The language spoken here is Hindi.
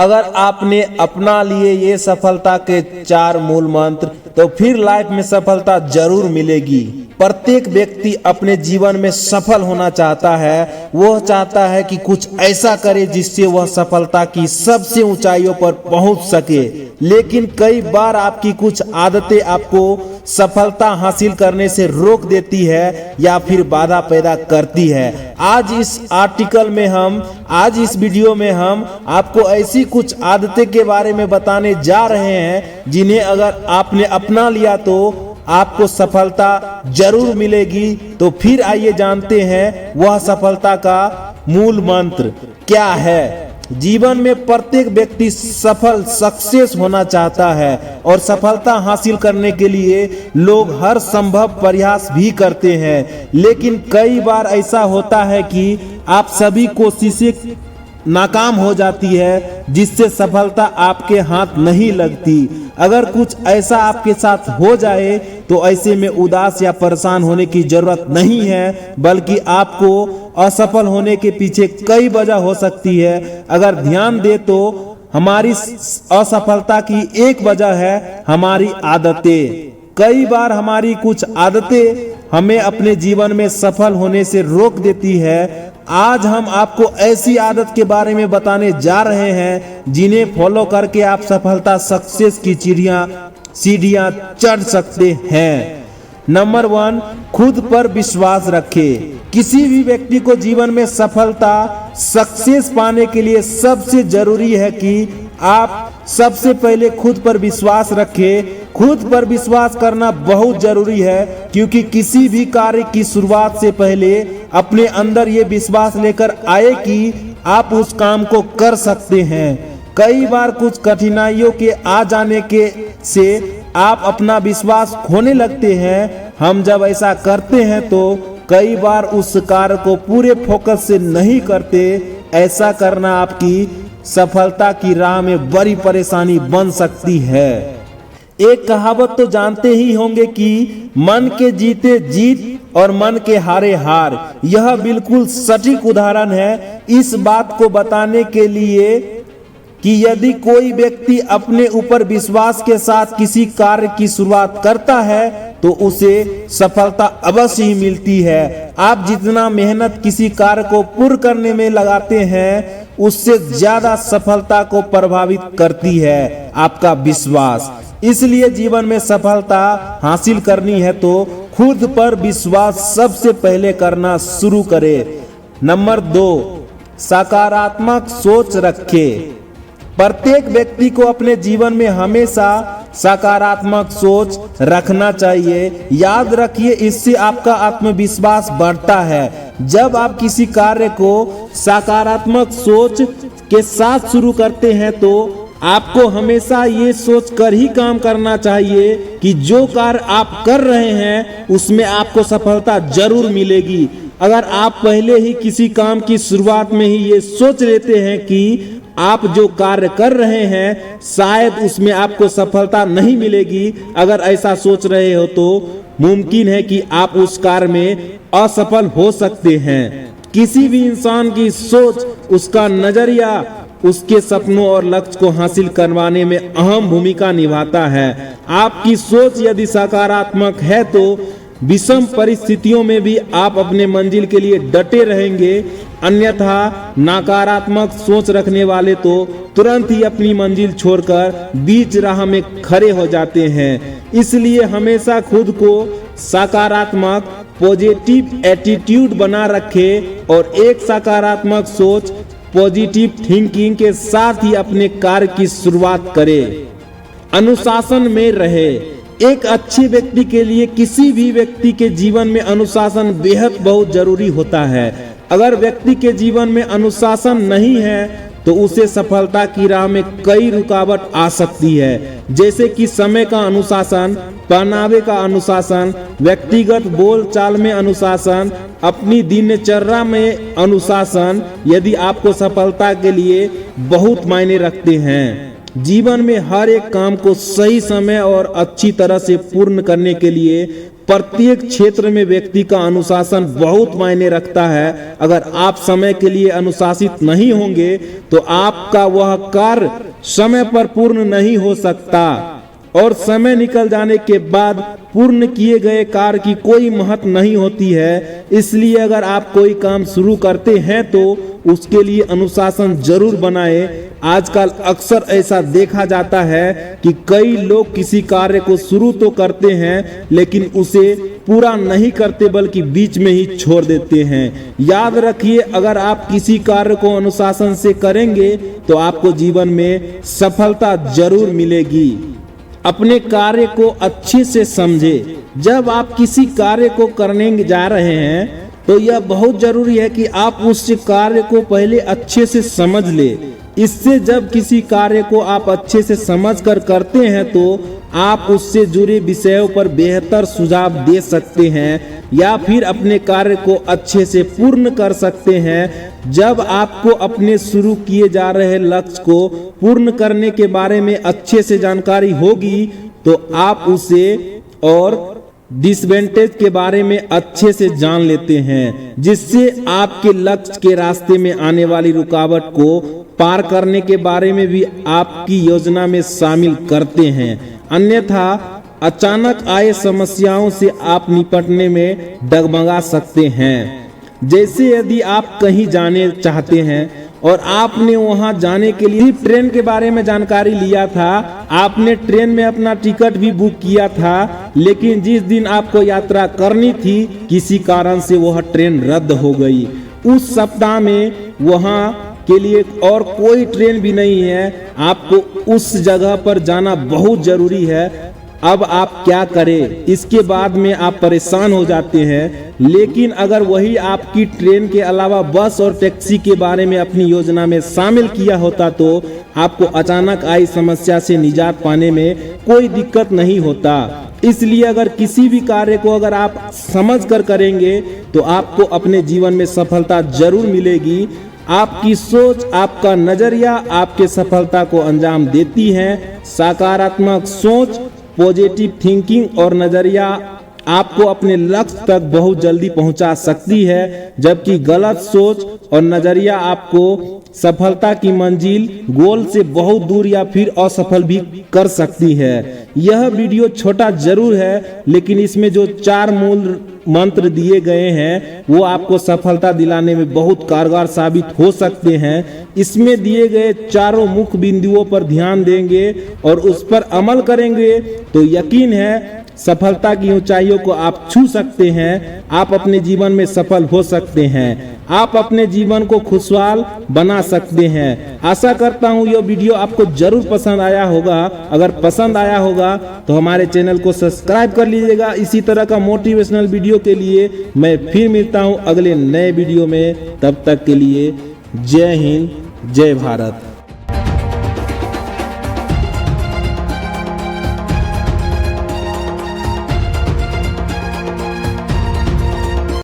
अगर आपने अपना लिए ये सफलता के 4 मूल मंत्र तो फिर लाइफ में सफलता जरूर मिलेगी। प्रत्येक व्यक्ति अपने जीवन में सफल होना चाहता है। वह चाहता है कि कुछ ऐसा करे जिससे वह सफलता की सबसे ऊंचाइयों पर पहुंच सके, लेकिन कई बार आपकी कुछ आदतें आपको सफलता हासिल करने से रोक देती है या फिर बाधा पैदा करती है। आज इस वीडियो में हम आपको ऐसी कुछ आदतें के बारे में बताने जा रहे हैं जिन्हें अगर आपने अपना लिया तो आपको सफलता जरूर मिलेगी। तो फिर आइए जानते हैं वह सफलता का मूल मंत्र क्या है। जीवन में प्रत्येक व्यक्ति सक्सेस होना चाहता है और सफलता हासिल करने के लिए लोग हर संभव प्रयास भी करते हैं, लेकिन कई बार ऐसा होता है कि आप सभी कोशिशें नाकाम हो जाती है जिससे सफलता आपके हाथ नहीं लगती। अगर कुछ ऐसा आपके साथ हो जाए तो ऐसे में उदास या परेशान होने की जरूरत नहीं है, बल्कि आपको असफल होने के पीछे कई वजह हो सकती है। अगर ध्यान दे तो हमारी असफलता की एक वजह है हमारी आदतें। कई बार हमारी कुछ आदतें हमें अपने जीवन में सफल होने से रोक देती है। आज हम आपको ऐसी आदत के बारे में बताने जा रहे हैं जिन्हें फॉलो करके आप सफलता सक्सेस की सीढ़ियां चढ़ सकते हैं। नंबर 1, खुद पर विश्वास रखें। किसी भी व्यक्ति को जीवन में सफलता सक्सेस पाने के लिए सबसे जरूरी है कि आप सबसे पहले खुद पर विश्वास रखें। खुद पर विश्वास करना बहुत जरूरी है, क्योंकि किसी भी कार्य की शुरुआत से पहले अपने अंदर ये विश्वास लेकर आए कि आप उस काम को कर सकते हैं। कई बार कुछ कठिनाइयों के आ जाने से आप अपना विश्वास खोने लगते हैं। हम जब ऐसा करते हैं तो कई बार उस कार्य को पूरे फोकस से नहीं करते। ऐसा करना आपकी सफलता की राह में बड़ी परेशानी बन सकती है। एक कहावत तो जानते ही होंगे कि मन के जीते जीत और मन के हारे हार। यह बिल्कुल सटीक उदाहरण है इस बात को बताने के लिए कि यदि कोई व्यक्ति अपने ऊपर विश्वास के साथ किसी कार्य की शुरुआत करता है तो उसे सफलता अवश्य ही मिलती है। आप जितना मेहनत किसी कार्य को पूर्ण करने में लगाते हैं उससे ज्यादा सफलता को प्रभावित करती है आपका विश्वास। इसलिए जीवन में सफलता हासिल करनी है तो खुद पर विश्वास सबसे पहले करना शुरू करें। नंबर 2, सकारात्मक सोच रखें। प्रत्येक व्यक्ति को अपने जीवन में हमेशा सकारात्मक सोच रखना चाहिए। याद रखिए, इससे आपका आत्मविश्वास बढ़ता है। जब आप किसी कार्य को सकारात्मक सोच के साथ शुरू करते हैं तो आपको हमेशा ये सोच कर ही काम करना चाहिए कि जो कार्य आप कर रहे हैं उसमें आपको सफलता जरूर मिलेगी। अगर आप पहले ही किसी काम की शुरुआत में ही ये सोच लेते हैं कि आप जो कार्य कर रहे हैं शायद उसमें आपको सफलता नहीं मिलेगी, अगर ऐसा सोच रहे हो तो मुमकिन है कि आप उस कार्य में असफल हो सकते हैं। किसी भी इंसान की सोच, उसका नजरिया उसके सपनों और लक्ष्य को हासिल करवाने में अहम भूमिका निभाता है। आपकी सोच यदि सकारात्मक है तो विषम परिस्थितियों में भी आप अपने मंजिल के लिए डटे रहेंगे। अन्यथा नकारात्मक सोच रखने वाले तो तुरंत ही अपनी मंजिल छोड़कर बीच राह में खड़े हो जाते हैं। इसलिए हमेशा खुद को सकारात्मक पॉजिटिव एटीट्यूड बना रखें और एक सकारात्मक सोच पॉजिटिव थिंकिंग के साथ ही अपने कार्य की शुरुआत करें। अनुशासन में रहे। एक अच्छे व्यक्ति के लिए किसी भी व्यक्ति के जीवन में अनुशासन बेहद बहुत जरूरी होता है। अगर व्यक्ति के जीवन में अनुशासन नहीं है तो उसे सफलता की राह में कई रुकावट आ सकती है, जैसे कि समय का अनुशासन, पहनावे का अनुशासन, व्यक्तिगत बोलचाल में अनुशासन, अपनी दिनचर्या में अनुशासन। यदि आपको सफलता के लिए बहुत मायने रखते हैं। जीवन में हर एक काम को सही समय और अच्छी तरह से पूर्ण करने के लिए प्रत्येक क्षेत्र में व्यक्ति का अनुशासन बहुत मायने रखता है। अगर आप समय के लिए अनुशासित नहीं होंगे तो आपका वह कार्य समय पर पूर्ण नहीं हो सकता और समय निकल जाने के बाद पूर्ण किए गए कार्य की कोई महत्व नहीं होती है। इसलिए अगर आप कोई काम शुरू करते हैं तो उसके लिए अनुशासन जरूर बनाएं। आजकल अक्सर ऐसा देखा जाता है कि कई लोग किसी कार्य को शुरू तो करते हैं लेकिन उसे पूरा नहीं करते बल्कि बीच में ही छोड़ देते हैं। याद रखिए, अगर आप किसी कार्य को अनुशासन से करेंगे तो आपको जीवन में सफलता जरूर मिलेगी। अपने कार्य को अच्छे से समझे। जब आप किसी कार्य को करने जा रहे हैं तो यह बहुत जरूरी है कि आप उस कार्य को पहले अच्छे से समझ ले। इससे जब किसी कार्य को आप अच्छे से समझकर करते हैं तो आप उससे जुड़े विषयों पर बेहतर सुझाव दे सकते हैं या फिर अपने कार्य को अच्छे से पूर्ण कर सकते हैं। जब आपको अपने शुरू किए जा रहे लक्ष्य को पूर्ण करने के बारे में अच्छे से जानकारी होगी तो आप उसे और डिसएडवांटेज के बारे में अच्छे से जान लेते हैं, जिससे आपके लक्ष्य के रास्ते में आने वाली रुकावट को पार करने के बारे में भी आपकी योजना में शामिल करते हैं। अन्यथा अचानक आए समस्याओं से आप निपटने में डगमगा सकते हैं। जैसे यदि आप कहीं जाने चाहते हैं और आपने वहां जाने के लिए ट्रेन के बारे में जानकारी लिया था, आपने ट्रेन में अपना टिकट भी बुक किया था, लेकिन जिस दिन आपको यात्रा करनी थी किसी कारण से वह ट्रेन रद्द हो गई। उस सप्ताह में वहां के लिए और कोई ट्रेन भी नहीं है, आपको उस जगह पर जाना बहुत जरूरी है। अब आप क्या करें? इसके बाद में आप परेशान हो जाते हैं। लेकिन अगर वही आपकी ट्रेन के अलावा बस और टैक्सी के बारे में अपनी योजना में शामिल किया होता तो आपको अचानक आई समस्या से निजात पाने में कोई दिक्कत नहीं होता। इसलिए अगर किसी भी कार्य को अगर आप समझ कर करेंगे तो आपको अपने जीवन में सफलता जरूर मिलेगी। आपकी सोच, आपका नजरिया आपके सफलता को अंजाम देती है। सकारात्मक सोच, पॉजिटिव थिंकिंग और नजरिया आपको अपने लक्ष्य तक बहुत जल्दी पहुंचा सकती है, जबकि गलत सोच और नजरिया आपको सफलता की मंजिल गोल से बहुत दूर या फिर असफल भी कर सकती है। यह वीडियो छोटा जरूर है लेकिन इसमें जो 4 मूल मंत्र दिए गए हैं वो आपको सफलता दिलाने में बहुत कारगर साबित हो सकते हैं। इसमें दिए गए चारों मुख्य बिंदुओं पर ध्यान देंगे और उस पर अमल करेंगे तो यकीन है सफलता की ऊंचाइयों को आप छू सकते हैं। आप अपने जीवन में सफल हो सकते हैं। आप अपने जीवन को खुशहाल बना सकते हैं। आशा करता हूँ यह वीडियो आपको जरूर पसंद आया होगा। अगर पसंद आया होगा तो हमारे चैनल को सब्सक्राइब कर लीजिएगा। इसी तरह का मोटिवेशनल वीडियो के लिए मैं फिर मिलता हूँ अगले नए वीडियो में। तब तक के लिए जय हिंद, जय भारत।